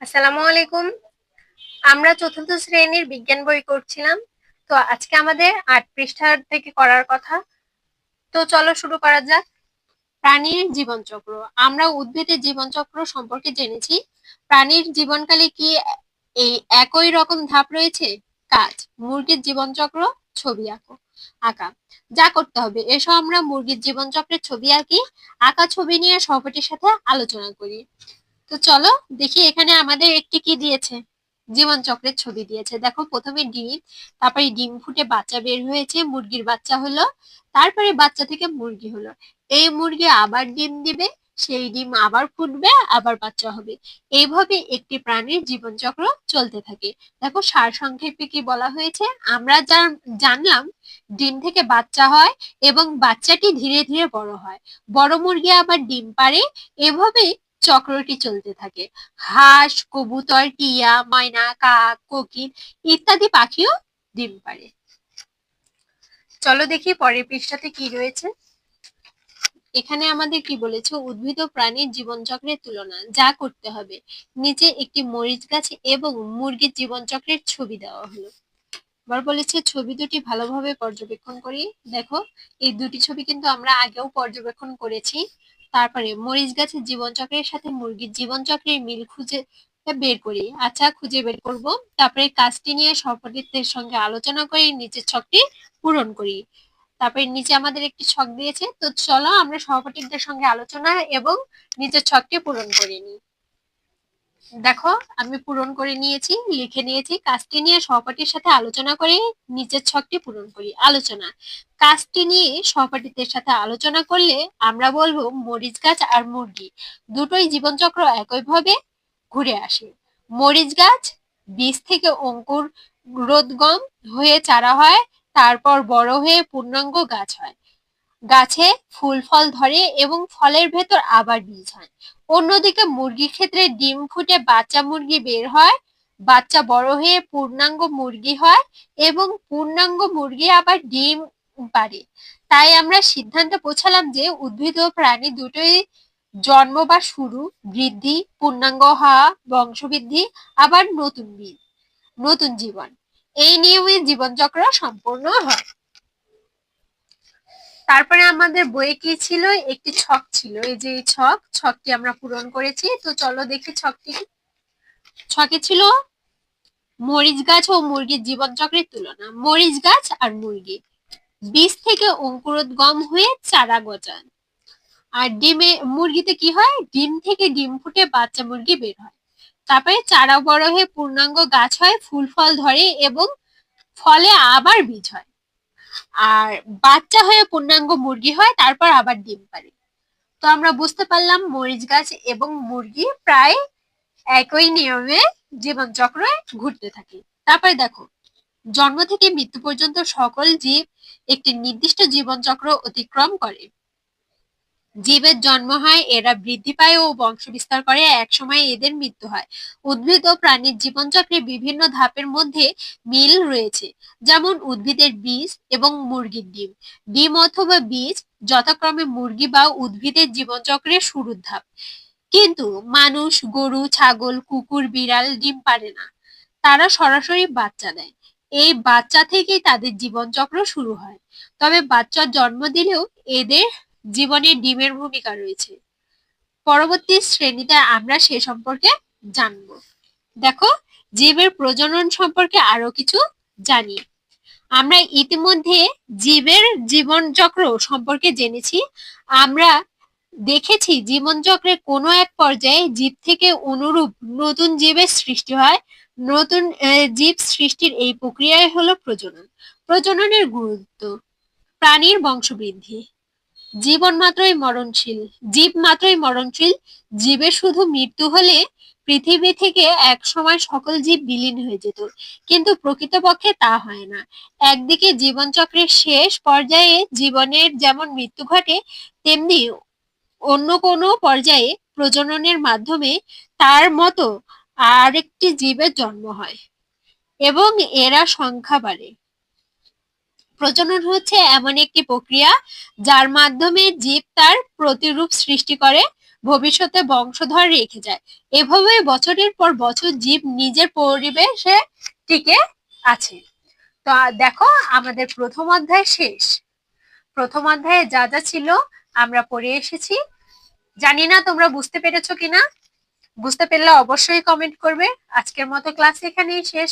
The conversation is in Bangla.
আসসালামু আলাইকুম। আমরা চতুর্থ শ্রেণীর বিজ্ঞান বই করছিলাম। তো আজকে আমাদের ৮ পৃষ্ঠার থেকে করার কথা। তো চলো শুরু করা যাক। প্রাণীর জীবনচক্র। আমরা উদ্ভিদের জীবনচক্র সম্পর্কে জেনেছি। প্রাণীর জীবনকালে কি এই একই রকম ধাপ রয়েছে? কাজ। মুরগির জীবনচক্র ছবি আঁকা। যা করতে হবে, এসো আমরা মুরগির জীবনচক্রের ছবি আঁকি। আঁকা ছবি নিয়ে সহপাঠীর সাথে আলোচনা করি। তো চলো দেখি এখানে আমাদের একটি কি দিয়েছে, জীবন চক্রের ছবি দিয়েছে। দেখো, প্রথমে ডিম, তারপরে ডিম ফুটে বাচ্চা বের হয়েছে, মুরগির বাচ্চা হলো, তারপরে বাচ্চা থেকে মুরগি হলো। এই মুরগি আবার ডিম দিবে, সেই ডিম আবার ফুটবে, আবার বাচ্চা হবে। এইভাবে একটি প্রাণীর জীবন চক্র চলতে থাকে। দেখো সারসংক্ষেপে কি বলা হয়েছে, আমরা যা জানলাম, ডিম থেকে বাচ্চা হয় এবং বাচ্চাটি ধীরে ধীরে বড় হয়, বড় মুরগি আবার ডিম পাড়ে। এভাবে চক্রটি চলতে থাকে। হাঁস, কবুতর, টিয়া, ময়না, কাক, কোকিল ইত্যাদি পাখিও ডিম পাড়ে। চলো দেখি পরের পৃষ্ঠাতে কি রয়েছে। এখানে আমাদের কি বলেছে, উদ্ভিদ ও প্রাণীর জীবনচক্রের তুলনা। যা করতে হবে, নিচে একটি মরিচ গাছ এবং মুরগির জীবনচক্রের ছবি দেওয়া হলো। আবার বলেছে ছবি দুটি ভালোভাবে পর্যবেক্ষণ করি। দেখো, এই দুটি ছবি কিন্তু আমরা আগেও পর্যবেক্ষণ করেছি। তারপরে মরিচ গাছের জীবনচক্রের সাথে মুরগির জীবনচক্রের মিল খুঁজে বের করি। আচ্ছা, খুঁজে বের করব। তারপরে কাজটি নিয়ে সহপাঠীদের সঙ্গে আলোচনা করে নিচের ছকটি পূরণ করি। তারপরে নিচে আমাদের একটি ছক দিয়েছে, তো চলো আমরা সহপাঠীদের সঙ্গে আলোচনা এবং নিচের ছকটি পূরণ করে নিই। দেখো, আমি পূরণ করে নিয়েছি, লিখে নিয়েছি। কাজটি নিয়ে সহপাঠীর সাথে আলোচনা করে নিচের ছকটি পূরণ করি। আলোচনা। কাজটি নিয়ে সহপাঠীদের সাথে আলোচনা করলে আমরা বলবো মরিচ গাছ আর মুরগি দুটোই জীবনচক্র একইভাবে ঘুরে আসে। মরিচ গাছ বীজ থেকে অঙ্কুরোদ্গম হয়ে চারা হয়, তারপর বড় হয়ে পূর্ণাঙ্গ গাছ হয়। গাছে ফুল ফল ধরে এবং ফলের ভেতর আবার বীজ হয়। অন্যদিকে মুরগির ক্ষেত্রে ডিম ফুটে বাচ্চা মুরগি বের হয়, বাচ্চা বড় হয়ে পূর্ণাঙ্গ মুরগি হয় এবং পূর্ণাঙ্গ মুরগি আবার ডিম পাড়ে। তাই আমরা সিদ্ধান্তে পৌঁছালাম যে উদ্ভিদ ও প্রাণী দুটোই জন্ম বা শুরু, বৃদ্ধি, পূর্ণাঙ্গ হওয়া, বংশবৃদ্ধি, আবার নতুন বীজ, নতুন জীবন, এই নিয়মে জীবনচক্র সম্পূর্ণ হয়। তারপরে আমাদের বইয়ে কি ছিল, একটি ছক ছিল। এই যে এই ছকটি আমরা পূরণ করেছি। তো চলো দেখি ছকটি। ছকে ছিল মরিচ গাছ ও মুরগির জীবনচক্রের তুলনা। মরিচ গাছ আর মুরগি বীজ থেকে অঙ্কুরোদ্গম হয়ে চারা গজান। আর মুরগিতে কি হয়, ডিম থেকে ডিম ফুটে বাচ্চা মুরগি বের হয়, তারপরে চারা বড় হয়ে পূর্ণাঙ্গ গাছ হয়, ফুল ফল ধরে এবং ফলে আবার বীজ হয়, আর বাচ্চা হয়ে পূর্ণাঙ্গ মুরগি হয়, তারপর আবার ডিম পাড়ে। তো আমরা বুঝতে পারলাম মরিচ গাছ এবং মুরগি প্রায় একই নিয়মে জীবনচক্রে ঘুরতে থাকে। তারপরে দেখো, জন্ম থেকে মৃত্যু পর্যন্ত সকল জীব একটি নির্দিষ্ট জীবনচক্র অতিক্রম করে। জীবের জন্ম হয়, এরা বৃদ্ধি পায় ও বংশ বিস্তার করে, এক সময় এদের মৃত্যু হয়। উদ্ভিদ ও প্রাণীর জীবনচক্রে বিভিন্ন ধাপের মধ্যে মিল রয়েছে, যেমন উদ্ভিদের বীজ এবং মুরগির ডিম। ডিম অথবা বীজ যথাক্রমে মুরগি বা উদ্ভিদের জীবনচক্রের শুরুর ধাপ। কিন্তু মানুষ, গরু, ছাগল, কুকুর, বিড়াল ডিম পারে না, তারা সরাসরি বাচ্চা দেয়। এই বাচ্চা থেকেই তাদের জীবনচক্র শুরু হয়। তবে বাচ্চার জন্ম দিলেও এদের জীবনে ডিমের ভূমিকা রয়েছে। পরবর্তী শ্রেণীতে আমরা সে সম্পর্কে জানব। দেখো, জীবের প্রজনন সম্পর্কে আরো কিছু জানি। আমরা ইতিমধ্যে জীবের জীবনচক্র সম্পর্কে জেনেছি। আমরা দেখেছি জীবনচক্রের কোনো এক পর্যায়ে জীব থেকে অনুরূপ নতুন জীবের সৃষ্টি হয়। নতুন জীব সৃষ্টির এই প্রক্রিয়াই হলো প্রজনন। প্রজননের গুরুত্ব। প্রাণীর বংশবৃদ্ধি। জীবন মাত্রই মরণশীল, জীব মাত্রই মরণশীল। জীবের শুধু মৃত্যু হলে পৃথিবী থেকে এক সময় সকল জীব বিলীন হয়ে যেত, কিন্তু প্রকৃতপক্ষে তা হয় না। একদিকে জীবনচক্রের শেষ পর্যায়ে জীবনের যেমন মৃত্যু ঘটে, তেমনি অন্য কোনো পর্যায়ে প্রজননের মাধ্যমে তার মতো আরেকটি জীবের জন্ম হয় এবং এরা সংখ্যা বাড়ে। প্রজনন হচ্ছে এমন একটি প্রক্রিয়া যার মাধ্যমে জীব তার প্রতিরূপ সৃষ্টি করে। ভবিষ্যতে বংশধর রেখে যায়। এভাবে বছরের পর বছর জীব নিজের পরিবেশে টিকে আছে। তো দেখো আমাদের প্রথম অধ্যায় শেষ। প্রথম অধ্যায়ে যা যা ছিল আমরা পড়ে এসেছি। জানি না তোমরা বুঝতে পেরেছো কিনা। বুঝতে পারলে অবশ্যই কমেন্ট করবে। আজকের মতো ক্লাস এখানেই শেষ।